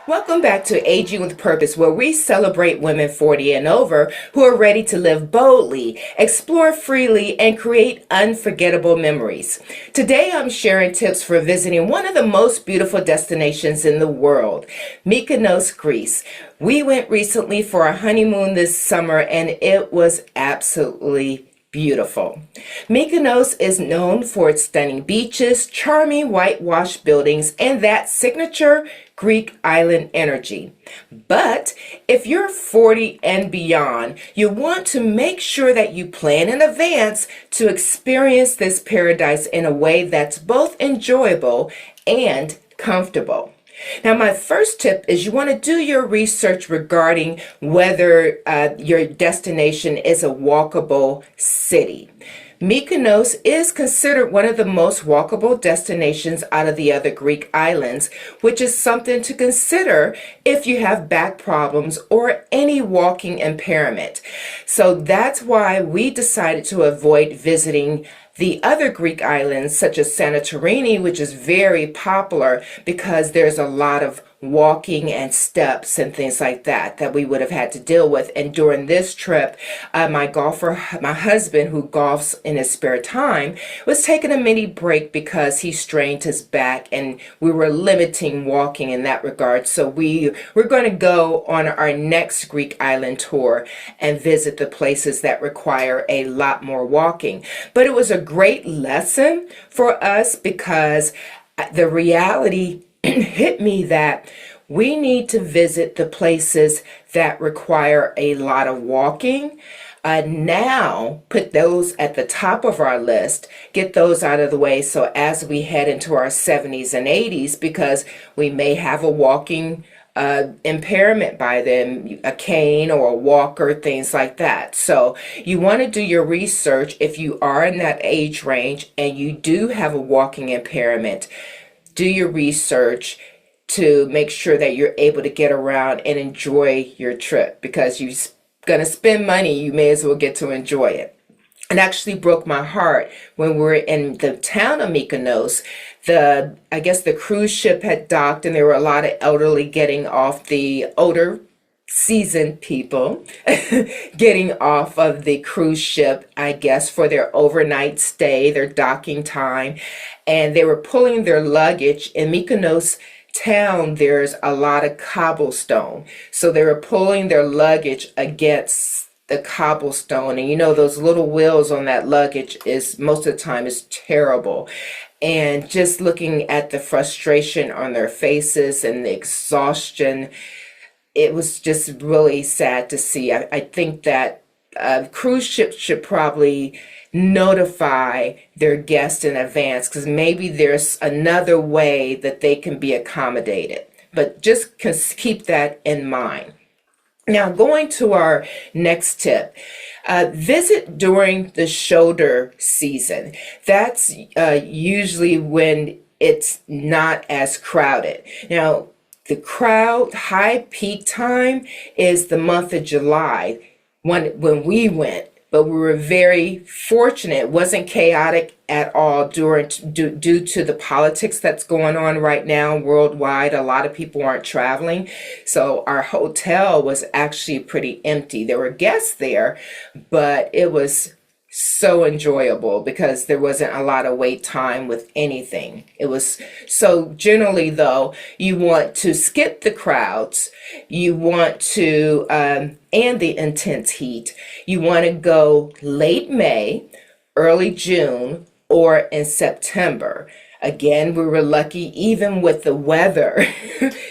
Welcome back to Aging with Purpose, where we celebrate women 40 and over who are ready to live boldly, explore freely, and create unforgettable memories. Today, I'm sharing tips for visiting one of the most beautiful destinations in the world, Mykonos, Greece. We went recently for our honeymoon this summer, and it was absolutely beautiful. Mykonos is known for its stunning beaches, charming whitewashed buildings, and that signature Greek island energy. But if you're 40 and beyond, you want to make sure that you plan in advance to experience this paradise in a way that's both enjoyable and comfortable. Now, my first tip is you want to do your research regarding whether your destination is a walkable city. Mykonos is considered one of the most walkable destinations out of the other Greek islands, which is something to consider if you have back problems or any walking impairment. So that's why we decided to avoid visiting the other Greek islands, such as Santorini, which is very popular because there's a lot of walking and steps and things like that we would have had to deal with. And during this trip, my husband, who golfs in his spare time, was taking a mini break because he strained his back, and we were limiting walking in that regard. So we're going to go on our next Greek island tour and visit the places that require a lot more walking. But it was a great lesson for us because the reality hit me that we need to visit the places that require a lot of walking. Now put those at the top of our list, get those out of the way so as we head into our 70s and 80s, because we may have a walking impairment by then, a cane or a walker, things like that. So you want to do your research if you are in that age range and you do have a walking impairment. Do your research to make sure that you're able to get around and enjoy your trip, because you're going to spend money, you may as well get to enjoy it. It actually broke my heart when we were in the town of Mykonos. I guess the cruise ship had docked, and there were a lot of elderly getting off, the older seasoned people getting off of the cruise ship, I guess, for their overnight stay, their docking time. And they were pulling their luggage. In Mykonos town, there's a lot of cobblestone. So they were pulling their luggage against the cobblestone. And you know, those little wheels on that luggage is most of the time is terrible. And just looking at the frustration on their faces and the exhaustion, it was just really sad to see. I think that cruise ships should probably notify their guests in advance, because maybe there's another way that they can be accommodated. But just keep that in mind. Now, going to our next tip, visit during the shoulder season. That's usually when it's not as crowded. Now, the crowd high peak time is the month of July when we went, but we were very fortunate. It wasn't chaotic at all due to the politics that's going on right now worldwide. A lot of people aren't traveling. So our hotel was actually pretty empty. There were guests there, but it was so enjoyable because there wasn't a lot of wait time with anything. It was so generally, though, you want to skip the crowds, you want to and the intense heat. You want to go late May, early June, or in September. Again, we were lucky. Even with the weather,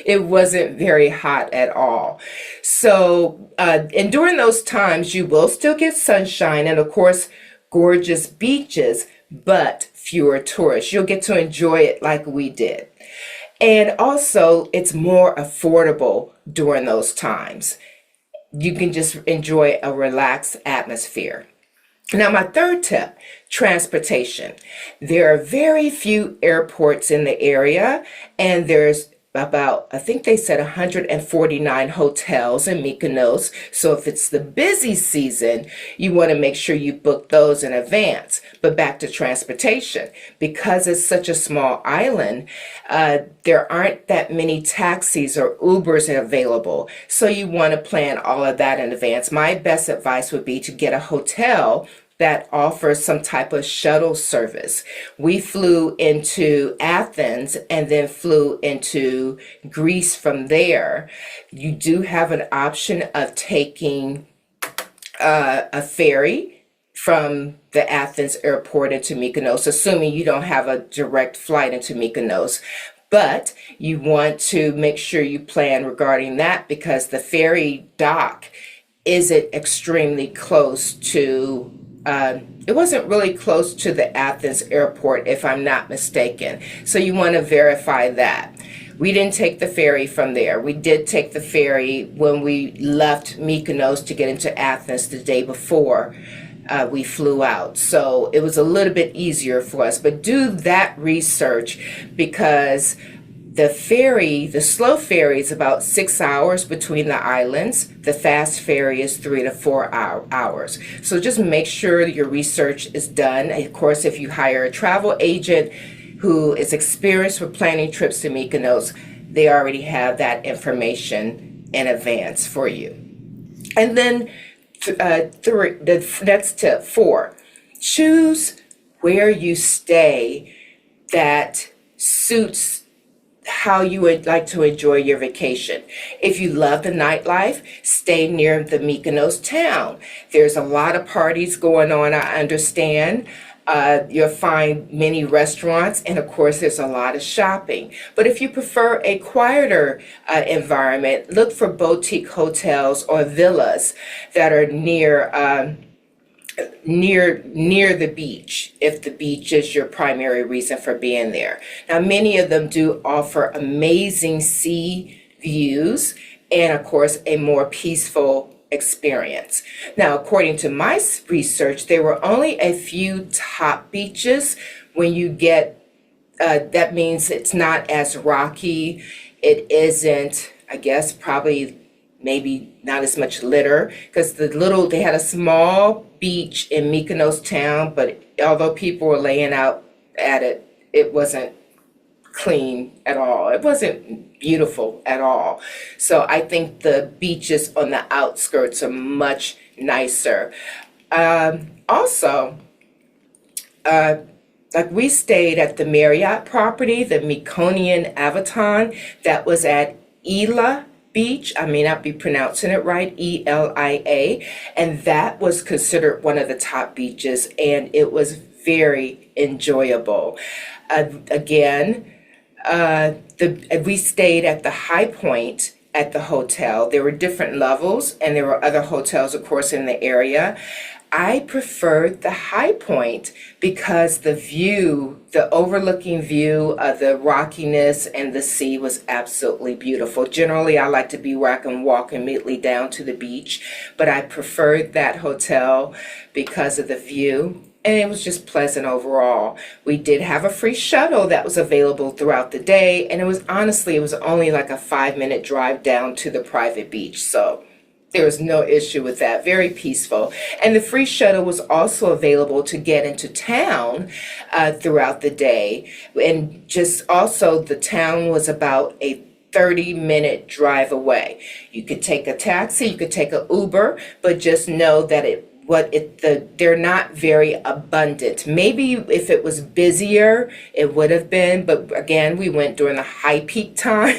it wasn't very hot at all. So, and during those times, you will still get sunshine and, of course, gorgeous beaches, but fewer tourists. You'll get to enjoy it like we did. And also, it's more affordable during those times. You can just enjoy a relaxed atmosphere. Now, my third tip, transportation. There are very few airports in the area, and there's about, I think they said 149 hotels in Mykonos. So if it's the busy season, you want to make sure you book those in advance. But back to transportation, because it's such a small island, there aren't that many taxis or Ubers available. So you want to plan all of that in advance. My best advice would be to get a hotel that offers some type of shuttle service. We flew into Athens and then flew into Greece from there. You do have an option of taking a ferry from the Athens airport into Mykonos, assuming you don't have a direct flight into Mykonos. But you want to make sure you plan regarding that, because the ferry dock isn't extremely close to it wasn't really close to the Athens airport, if I'm not mistaken. So you want to verify that. We didn't take the ferry from there. We did take the ferry when we left Mykonos to get into Athens the day before we flew out. So it was a little bit easier for us. But do that research, because the slow ferry is about 6 hours between the islands. The fast ferry is 3 to 4 hours. So just make sure your research is done. Of course, if you hire a travel agent who is experienced with planning trips to Mykonos, they already have that information in advance for you. And then the next tip, 4, choose where you stay that suits how you would like to enjoy your vacation. If you love the nightlife, stay near the Mykonos town. There's a lot of parties going on, I understand. You'll find many restaurants, and of course there's a lot of shopping. But if you prefer a quieter environment, look for boutique hotels or villas that are near the beach, if the beach is your primary reason for being there. Now, many of them do offer amazing sea views and, of course, a more peaceful experience. Now, according to my research, there were only a few top beaches. When you get, that means it's not as rocky. It isn't, I guess, probably maybe not as much litter, because they had a small beach in Mykonos town, but although people were laying out at it, it wasn't clean at all. It wasn't beautiful at all. So I think the beaches on the outskirts are much nicer. Also, like we stayed at the Marriott property, the Mykonos Avaton, that was at Ela Beach. I may not be pronouncing it right, Elia, and that was considered one of the top beaches, and it was very enjoyable. We stayed at the High Point at the hotel. There were different levels, and there were other hotels, of course, in the area. I preferred the High Point because the overlooking view of the rockiness and the sea was absolutely beautiful. Generally, I like to be where I can walk immediately down to the beach, but I preferred that hotel because of the view, and it was just pleasant overall. We did have a free shuttle that was available throughout the day, and it was only like a 5-minute drive down to the private beach, so there was no issue with that. Very peaceful. And the free shuttle was also available to get into town throughout the day. And just also, the town was about a 30-minute drive away. You could take a taxi, you could take an Uber, but just know that they're not very abundant. Maybe if it was busier, it would have been, but again, we went during the high peak time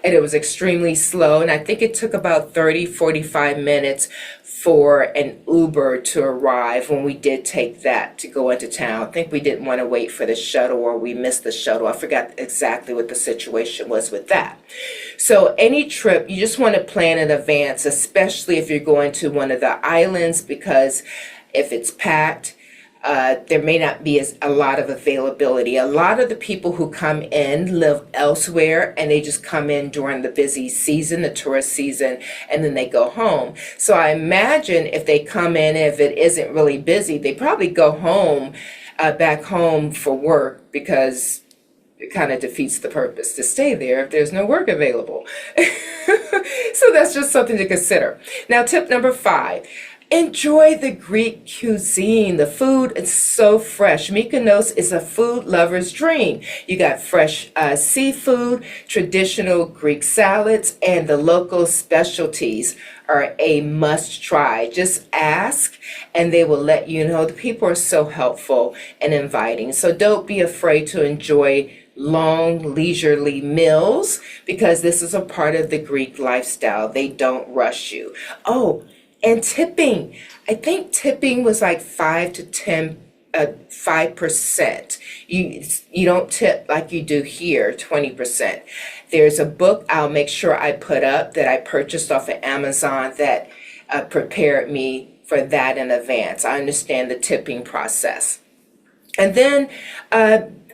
and it was extremely slow. And I think it took about 30-45 minutes for an Uber to arrive when we did take that to go into town. I think we didn't want to wait for the shuttle, or we missed the shuttle. I forgot exactly what the situation was with that. So any trip, you just want to plan in advance, especially if you're going to one of the islands, because if it's packed, there may not be a lot of availability. A lot of the people who come in live elsewhere, and they just come in during the busy season, the tourist season, and then they go home. So I imagine if they come in, if it isn't really busy, they probably go home, back home for work, because it kind of defeats the purpose to stay there if there's no work available. So that's just something to consider. Now, tip number 5. Enjoy the Greek cuisine. The food is so fresh. Mykonos is a food lover's dream. You got fresh seafood, traditional Greek salads, and the local specialties are a must try. Just ask and they will let you know. The people are so helpful and inviting. So don't be afraid to enjoy long, leisurely meals because this is a part of the Greek lifestyle. They don't rush you. Oh, and tipping. I think tipping was like 5%. You don't tip like you do here, 20%. There's a book I'll make sure I put up that I purchased off of Amazon that prepared me for that in advance. I understand the tipping process. And then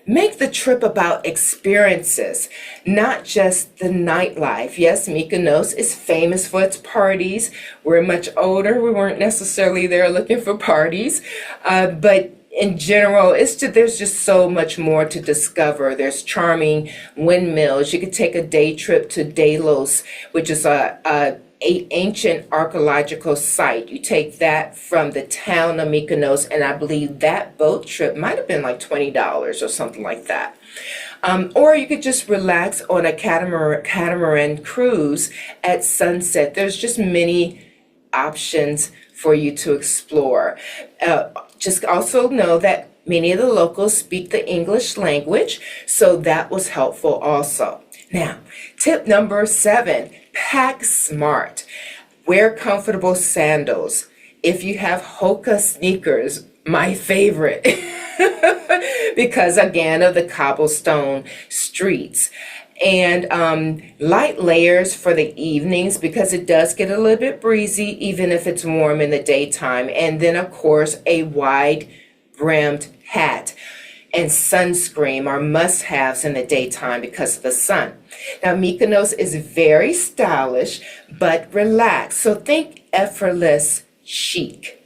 make the trip about experiences, not just the nightlife. Yes, Mykonos is famous for its parties. We're much older. We weren't necessarily there looking for parties, but in general, there's just so much more to discover. There's charming windmills. You could take a day trip to Delos, which is a ancient archaeological site. You take that from the town of Mykonos, and I believe that boat trip might have been like $20 or something like that. Or you could just relax on a catamaran cruise at sunset. There's just many options for you to explore. Just also know that many of the locals speak the English language, so that was helpful also. Now, tip number 7, pack smart. Wear comfortable sandals. If you have Hoka sneakers, my favorite, because again of the cobblestone streets. And light layers for the evenings because it does get a little bit breezy even if it's warm in the daytime. And then of course a wide brimmed hat and sunscreen are must-haves in the daytime because of the sun. Now, Mykonos is very stylish, but relaxed. So think effortless chic.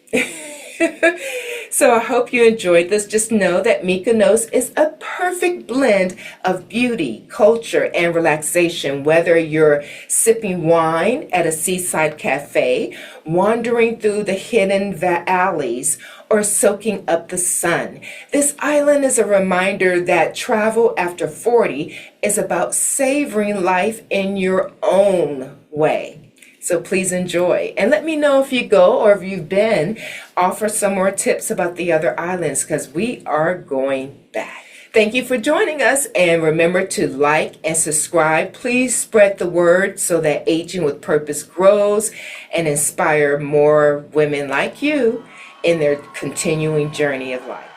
So I hope you enjoyed this. Just know that Mykonos is a perfect blend of beauty, culture, and relaxation. Whether you're sipping wine at a seaside cafe, wandering through the hidden alleys, or soaking up the sun. This island is a reminder that travel after 40 is about savoring life in your own way. So please enjoy. And let me know if you go or if you've been. Offer some more tips about the other islands because we are going back. Thank you for joining us, and remember to like and subscribe. Please spread the word so that Aging with Purpose grows and inspire more women like you in their continuing journey of life.